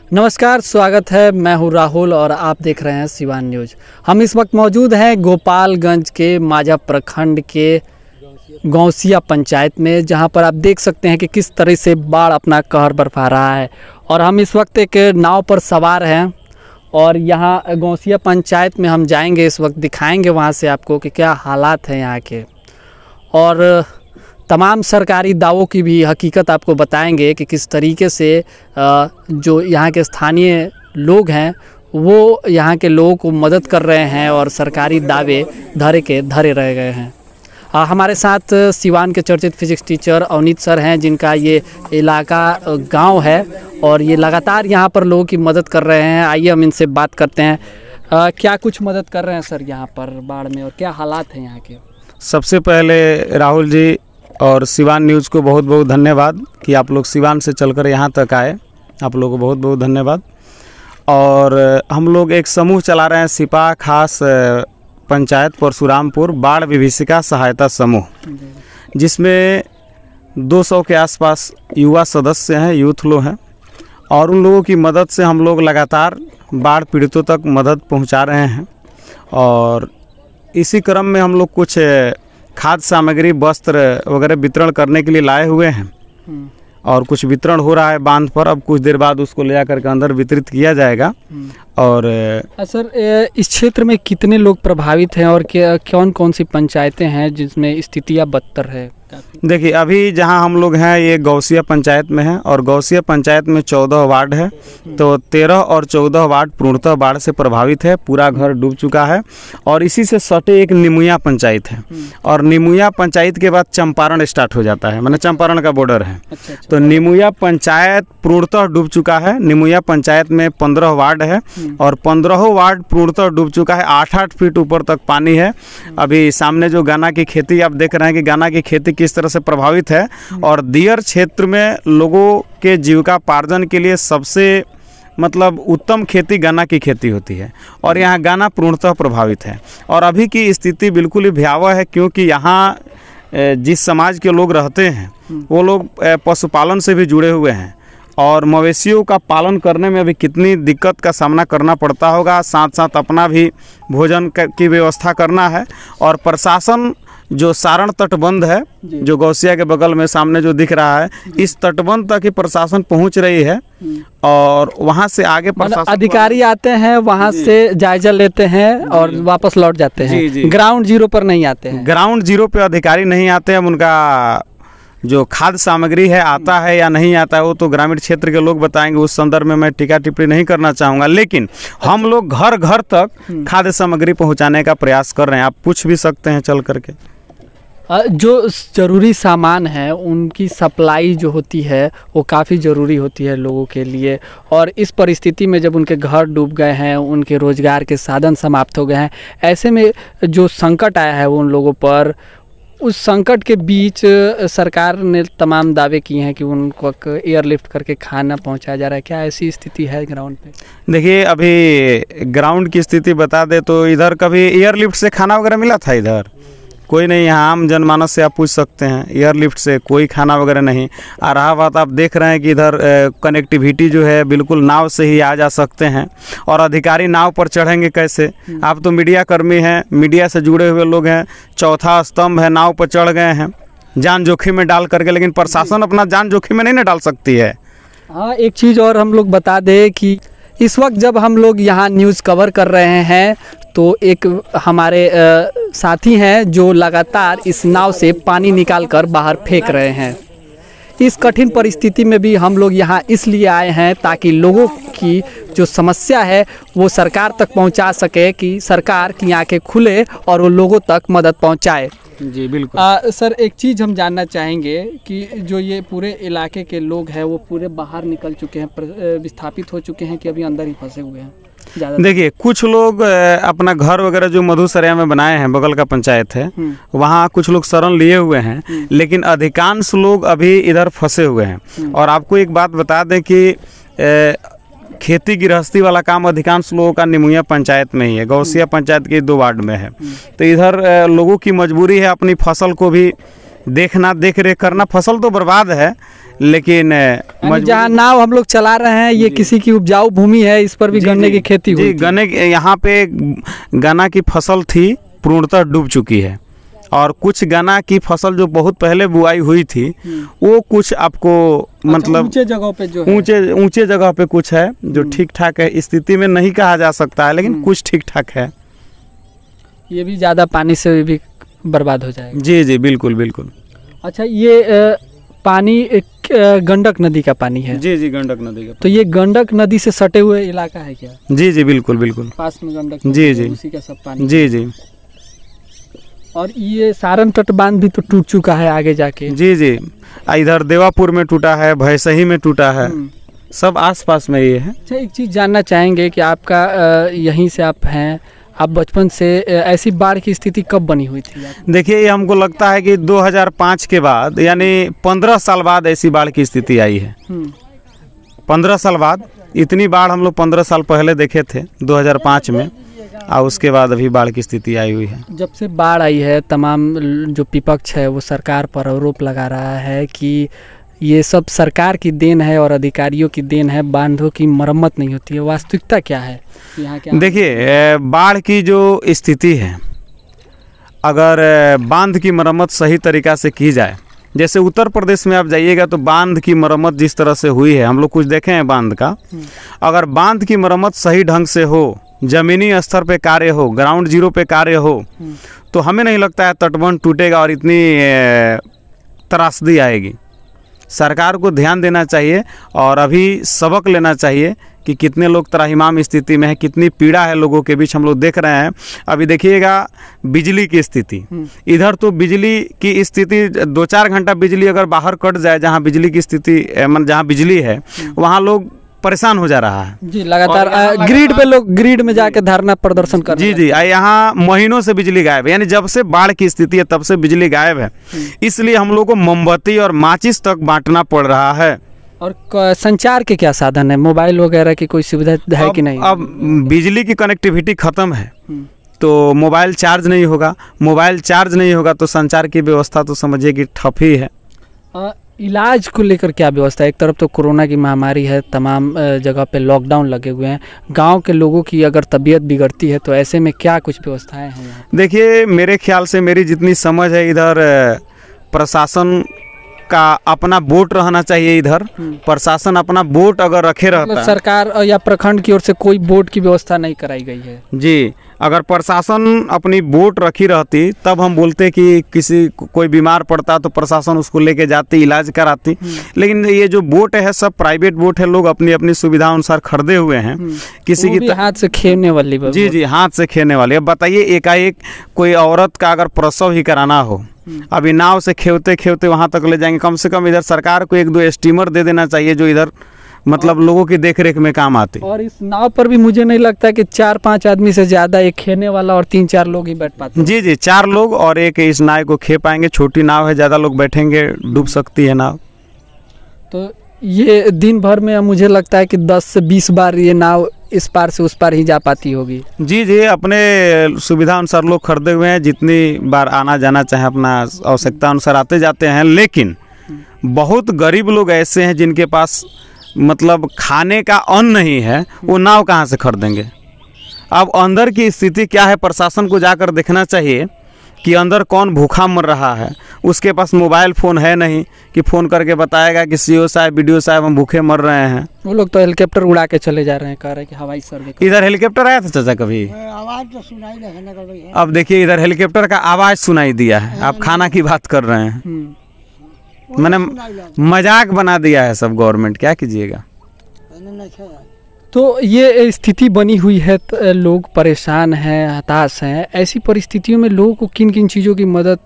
नमस्कार, स्वागत है। मैं हूं राहुल और आप देख रहे हैं सिवान न्यूज़। हम इस वक्त मौजूद हैं गोपालगंज के माझा प्रखंड के गौसिया पंचायत में, जहां पर आप देख सकते हैं कि किस तरह से बाढ़ अपना कहर बरपा रहा है। और हम इस वक्त एक नाव पर सवार हैं और यहां गौसिया पंचायत में हम जाएंगे, इस वक्त दिखाएंगे वहां से आपको कि क्या हालात हैं यहाँ के, और तमाम सरकारी दावों की भी हकीकत आपको बताएंगे कि किस तरीके से जो यहाँ के स्थानीय लोग हैं वो यहाँ के लोगों को मदद कर रहे हैं और सरकारी दावे धरे रह गए हैं। हमारे साथ सिवान के चर्चित फिजिक्स टीचर अवनीत सर हैं, जिनका ये इलाका गांव है और ये लगातार यहाँ पर लोगों की मदद कर रहे हैं। आइए हम इनसे बात करते हैं। क्या कुछ मदद कर रहे हैं सर यहाँ पर बाढ़ में, और क्या हालात हैं यहाँ के? सबसे पहले राहुल जी और सिवान न्यूज़ को बहुत बहुत धन्यवाद कि आप लोग सिवान से चलकर यहाँ तक आए। आप लोगों को बहुत बहुत धन्यवाद। और हम लोग एक समूह चला रहे हैं, सिपा खास पंचायत परशुरामपुर बाढ़ विभीषिका सहायता समूह, जिसमें 200 के आसपास युवा सदस्य हैं, यूथ लोग हैं। और उन लोगों की मदद से हम लोग लगातार बाढ़ पीड़ितों तक मदद पहुँचा रहे हैं। और इसी क्रम में हम लोग कुछ खाद्य सामग्री, वस्त्र वगैरह वितरण करने के लिए लाए हुए हैं और कुछ वितरण हो रहा है बांध पर। अब कुछ देर बाद उसको ले जाकर के अंदर वितरित किया जाएगा। और सर, इस क्षेत्र में कितने लोग प्रभावित हैं और कौन कौन सी पंचायतें हैं जिसमें स्थितियाँ बदतर है? देखिए, अभी जहां हम लोग हैं ये गौसिया पंचायत में है और गौसिया पंचायत में 14 वार्ड है, तो 13 और 14 वार्ड पूर्णतः बाढ़ से प्रभावित है। पूरा घर डूब चुका है। और इसी से सटे एक निमुया पंचायत है और निमुया पंचायत के बाद चंपारण स्टार्ट हो जाता है, मतलब चंपारण का बॉर्डर है। तो निमुया पंचायत पूर्णतः डूब चुका है। निमुया पंचायत में 15 वार्ड है और 15 वार्ड पूर्णतः डूब चुका है। 8-8 फीट ऊपर तक पानी है। अभी सामने जो गन्ना की खेती आप देख रहे हैं कि गन्ना की खेती किस तरह से प्रभावित है। और दियर क्षेत्र में लोगों के जीविकापार्जन के लिए सबसे मतलब उत्तम खेती गन्ना की खेती होती है और यहाँ गन्ना पूर्णतः प्रभावित है। और अभी की स्थिति बिल्कुल ही भयावह है, क्योंकि यहाँ जिस समाज के लोग रहते हैं वो लोग पशुपालन से भी जुड़े हुए हैं और मवेशियों का पालन करने में भी कितनी दिक्कत का सामना करना पड़ता होगा। साथ साथ अपना भी भोजन की व्यवस्था करना है। और प्रशासन जो सारण तटबंध है, जो गौसिया के बगल में सामने जो दिख रहा है, इस तटबंध तक ही प्रशासन पहुंच रही है। और वहां से आगे प्रशासन अधिकारी आते हैं, वहां से जायजा लेते हैं और वापस लौट जाते हैं। ग्राउंड जीरो पर नहीं आते हैं। ग्राउंड जीरो पे अधिकारी नहीं आते हैं। उनका जो खाद्य सामग्री है आता है या नहीं आता है वो तो ग्रामीण क्षेत्र के लोग बताएंगे। उस संदर्भ में मैं टीका टिप्पणी नहीं करना चाहूँगा, लेकिन हम लोग घर घर तक खाद्य सामग्री पहुँचाने का प्रयास कर रहे हैं। आप पूछ भी सकते हैं चल करके। जो ज़रूरी सामान है उनकी सप्लाई जो होती है वो काफ़ी ज़रूरी होती है लोगों के लिए। और इस परिस्थिति में जब उनके घर डूब गए हैं, उनके रोज़गार के साधन समाप्त हो गए हैं, ऐसे में जो संकट आया है उन लोगों पर, उस संकट के बीच सरकार ने तमाम दावे किए हैं कि उनको एयरलिफ्ट करके खाना पहुंचाया जा रहा है। क्या ऐसी स्थिति है ग्राउंड पे? देखिए, अभी ग्राउंड की स्थिति बता दे तो इधर कभी एयरलिफ्ट से खाना वगैरह मिला था? इधर कोई नहीं। यहाँ आम जनमानस से आप पूछ सकते हैं, एयरलिफ्ट से कोई खाना वगैरह नहीं आ रहा। बात आप देख रहे हैं कि इधर कनेक्टिविटी जो है बिल्कुल नाव से ही आ जा सकते हैं। और अधिकारी नाव पर चढ़ेंगे कैसे? आप तो मीडिया कर्मी हैं, मीडिया से जुड़े हुए लोग हैं, चौथा स्तंभ है, नाव पर चढ़ गए हैं जान जोखिम में डाल करके। लेकिन प्रशासन अपना जान जोखिम में नहीं ना डाल सकती है। हाँ, एक चीज़ और हम लोग बता दें कि इस वक्त जब हम लोग यहाँ न्यूज़ कवर कर रहे हैं तो एक हमारे साथी हैं जो लगातार इस नाव से पानी निकाल कर बाहर फेंक रहे हैं। इस कठिन परिस्थिति में भी हम लोग यहाँ इसलिए आए हैं ताकि लोगों की जो समस्या है वो सरकार तक पहुँचा सके, कि सरकार की आंखें खुले और वो लोगों तक मदद पहुँचाए। जी बिल्कुल। सर, एक चीज़ हम जानना चाहेंगे कि जो ये पूरे इलाके के लोग हैं वो पूरे बाहर निकल चुके हैं, विस्थापित हो चुके हैं, कि अभी अंदर ही फंसे हुए हैं? देखिए, कुछ लोग अपना घर वगैरह जो मधुसरिया में बनाए हैं, बगल का पंचायत है, वहाँ कुछ लोग शरण लिए हुए हैं, लेकिन अधिकांश लोग अभी इधर फंसे हुए हैं। और आपको एक बात बता दें कि खेती गृहस्थी वाला काम अधिकांश लोगों का निमुया पंचायत में ही है। गौसिया पंचायत के 2 वार्ड में है। तो इधर लोगों की मजबूरी है अपनी फसल को भी देखना, देख रेख करना। फसल तो बर्बाद है, लेकिन जहाँ नाव हम लोग चला रहे हैं ये किसी की उपजाऊ भूमि है, इस पर भी गन्ने की खेती हुई थी। गन्ने यहाँ पे गन्ना की फसल थी, पूर्णतः डूब चुकी है। और कुछ गन्ना की फसल जो बहुत पहले बुआई हुई थी वो कुछ आपको मतलब ऊंचे जगहों पे जो ऊंचे जगह पे कुछ है जो ठीक ठाक है, स्थिति में नहीं कहा जा सकता है, लेकिन कुछ ठीक ठाक है। ये भी ज़्यादा पानी से भी बर्बाद हो जाएगा। जी जी बिल्कुल बिल्कुल। अच्छा, ये पानी गंडक नदी का पानी है? जी जी गंडक नदी का। तो ये गंडक नदी से सटे हुए इलाका है क्या? जी जी बिल्कुल बिल्कुल, पास में गंडक जी जी उसी का सब पानी। जी जी। और ये सारण तट बांध भी तो टूट चुका है आगे जाके। जी जी, इधर देवापुर में टूटा है, भैसही में टूटा है, सब आसपास में ये है। अच्छा, एक चीज़ जानना चाहेंगे कि आपका यहीं से आप हैं, आप बचपन से ऐसी बाढ़ की स्थिति कब बनी हुई थी? देखिए, ये हमको लगता है कि 2005 के बाद, यानी 15 साल बाद ऐसी बाढ़ की स्थिति आई है। 15 साल बाद इतनी बाढ़ हम लोग 15 साल पहले देखे थे 2005 में, और उसके बाद अभी बाढ़ की स्थिति आई हुई है। जब से बाढ़ आई है, तमाम जो विपक्ष है वो सरकार पर आरोप लगा रहा है कि ये सब सरकार की देन है और अधिकारियों की देन है, बांधों की मरम्मत नहीं होती है। वास्तविकता क्या है यहाँ? क्या देखिए, बाढ़ की जो स्थिति है, अगर बांध की मरम्मत सही तरीक़ा से की जाए, जैसे उत्तर प्रदेश में आप जाइएगा तो बांध की मरम्मत जिस तरह से हुई है, हम लोग कुछ देखे हैं बांध का, अगर बांध की मरम्मत सही ढंग से हो, ज़मीनी स्तर पे कार्य हो, ग्राउंड जीरो पे कार्य हो, तो हमें नहीं लगता है तटबंध टूटेगा और इतनी त्रासदी आएगी। सरकार को ध्यान देना चाहिए और अभी सबक लेना चाहिए कि कितने लोग त्राहिमाम स्थिति में है, कितनी पीड़ा है लोगों के बीच, हम लोग देख रहे हैं। अभी देखिएगा बिजली की स्थिति, इधर तो बिजली की स्थिति 2-4 घंटा बिजली अगर बाहर कट जाए, जहां बिजली की स्थिति जहां बिजली है वहां लोग परेशान हो जा रहा है। जी, लगातार ग्रिड पे लोग ग्रिड में जाके धरना प्रदर्शन कर रहे हैं। जी, यहाँ महीनों से बिजली गायब है, यानी जब से बाढ़ की स्थिति है तब से बिजली गायब है। इसलिए हम लोग को मोमबत्ती और माचिस तक बांटना पड़ रहा है। और संचार के क्या साधन है? मोबाइल वगैरह की कोई सुविधा है कि नहीं? अब बिजली की कनेक्टिविटी खत्म है तो मोबाइल चार्ज नहीं होगा, मोबाइल चार्ज नहीं होगा तो संचार की व्यवस्था तो समझिए कि ठप ही है। इलाज को लेकर क्या व्यवस्था है? एक तरफ तो कोरोना की महामारी है, तमाम जगह पे लॉकडाउन लगे हुए हैं, गांव के लोगों की अगर तबीयत बिगड़ती है तो ऐसे में क्या कुछ व्यवस्थाएं हैं यहाँ? देखिए, मेरे ख्याल से, मेरी जितनी समझ है, इधर प्रशासन का अपना बोट रहना चाहिए। इधर प्रशासन अपना बोट अगर रखे रहता, सरकार या प्रखंड की ओर से कोई बोट की व्यवस्था नहीं कराई गई है। जी, अगर प्रशासन अपनी बोट रखी रहती तब हम बोलते कि किसी कोई बीमार पड़ता तो प्रशासन उसको लेके जाती, इलाज कराती। लेकिन ये जो बोट है सब प्राइवेट बोट है, लोग अपनी अपनी सुविधा अनुसार खरीदे हुए हैं। किसी की हाथ से खेने वाली। जी जी, हाथ से खेने वाली। अब बताइए, एकाएक कोई औरत का अगर प्रसव ही कराना हो, अभी नाव से खेवते खेवते वहां तक ले जाएंगे। कम से कम इधर सरकार को 1-2 स्टीमर दे देना चाहिए जो इधर मतलब लोगों की देखरेख में काम आते। और इस नाव पर भी मुझे नहीं लगता कि 4-5 आदमी से ज्यादा, एक खेने वाला और 3-4 लोग ही बैठ पाते। जी जी, 4 लोग और एक इस नाव को खे पाएंगे। छोटी नाव है, ज्यादा लोग बैठेंगे डूब सकती है नाव। तो ये दिन भर में मुझे लगता है कि 10 से 20 बार ये नाव इस पार से उस पार ही जा पाती होगी। जी जी, अपने सुविधा अनुसार लोग खरीदे हुए हैं, जितनी बार आना जाना चाहे अपना आवश्यकता अनुसार आते जाते हैं। लेकिन बहुत गरीब लोग ऐसे हैं जिनके पास मतलब खाने का अन्न नहीं है, वो नाव कहाँ से खरीदेंगे? अब अंदर की स्थिति क्या है, प्रशासन को जाकर देखना चाहिए कि अंदर कौन भूखा मर रहा है। उसके पास मोबाइल फ़ोन है नहीं कि फ़ोन करके बताएगा कि सीओ साहब, बीडीओ साहब, हम भूखे मर रहे हैं। वो लोग तो हेलीकॉप्टर उड़ा के चले जा रहे हैं, कह रहे हैं कि हवाई सर्वे। इधर हेलीकॉप्टर आया था चाचा कभी? आवाज़ तो सुनाई नहीं। अब देखिए, इधर हेलीकॉप्टर का आवाज़ सुनाई दिया है। आप खाना की बात कर रहे हैं, मैंने मजाक बना दिया है सब गवर्नमेंट, क्या कीजिएगा। तो ये स्थिति बनी हुई है, लोग परेशान हैं, हताश हैं। ऐसी परिस्थितियों में लोगों को किन किन चीज़ों की मदद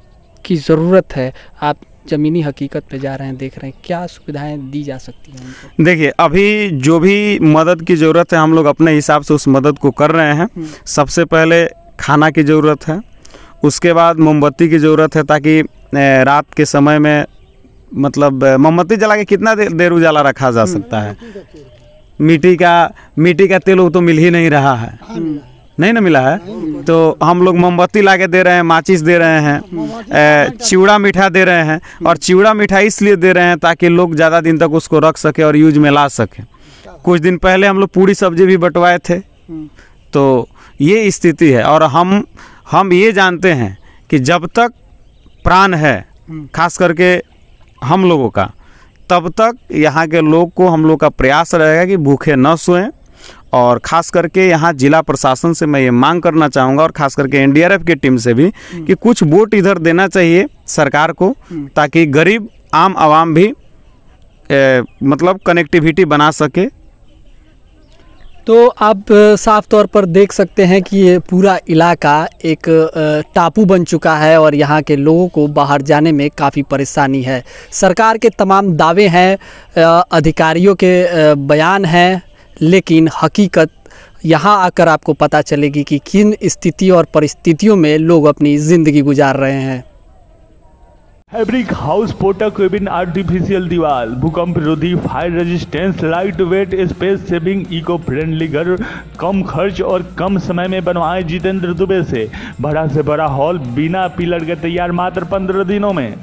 की ज़रूरत है? आप ज़मीनी हकीकत पे जा रहे हैं, देख रहे हैं, क्या सुविधाएं दी जा सकती हैं उनको? देखिए, अभी जो भी मदद की ज़रूरत है हम लोग अपने हिसाब से उस मदद को कर रहे हैं। सबसे पहले खाना की ज़रूरत है, उसके बाद मोमबत्ती की ज़रूरत है, ताकि रात के समय में मतलब मोमबत्ती जला के कितना देर उजाला रखा जा सकता है। मिट्टी का तेल वो तो मिल ही नहीं रहा है। नहीं ना मिला है। तो हम लोग मोमबत्ती ला के दे रहे हैं, माचिस दे रहे हैं, चिवड़ा मीठा दे रहे हैं। और चिवड़ा मीठा इसलिए दे रहे हैं ताकि लोग ज़्यादा दिन तक उसको रख सके और यूज में ला सके। कुछ दिन पहले हम लोग पूरी सब्जी भी बंटवाए थे। तो ये स्थिति है और हम ये जानते हैं कि जब तक प्राण है, खास करके हम लोगों का, तब तक यहाँ के लोग को हम लोग का प्रयास रहेगा कि भूखे न सोएं। और ख़ास करके यहाँ जिला प्रशासन से मैं ये मांग करना चाहूँगा और ख़ास करके एनडीआरएफ की टीम से भी कि कुछ बोट इधर देना चाहिए सरकार को, ताकि गरीब आम आवाम भी मतलब कनेक्टिविटी बना सके। तो आप साफ तौर पर देख सकते हैं कि ये पूरा इलाका एक टापू बन चुका है और यहाँ के लोगों को बाहर जाने में काफ़ी परेशानी है। सरकार के तमाम दावे हैं, अधिकारियों के बयान हैं, लेकिन हकीकत यहाँ आकर आपको पता चलेगी कि किन स्थिति और परिस्थितियों में लोग अपनी ज़िंदगी गुजार रहे हैं। Fabric house porta cabin artificial दीवार, भूकंप विरोधी, fire resistance, light weight, space saving, eco friendly घर, कम खर्च और कम समय में बनवाए जितेंद्र दुबे से। बड़ा से बड़ा हॉल बिना पिलर के तैयार मात्र 15 दिनों में।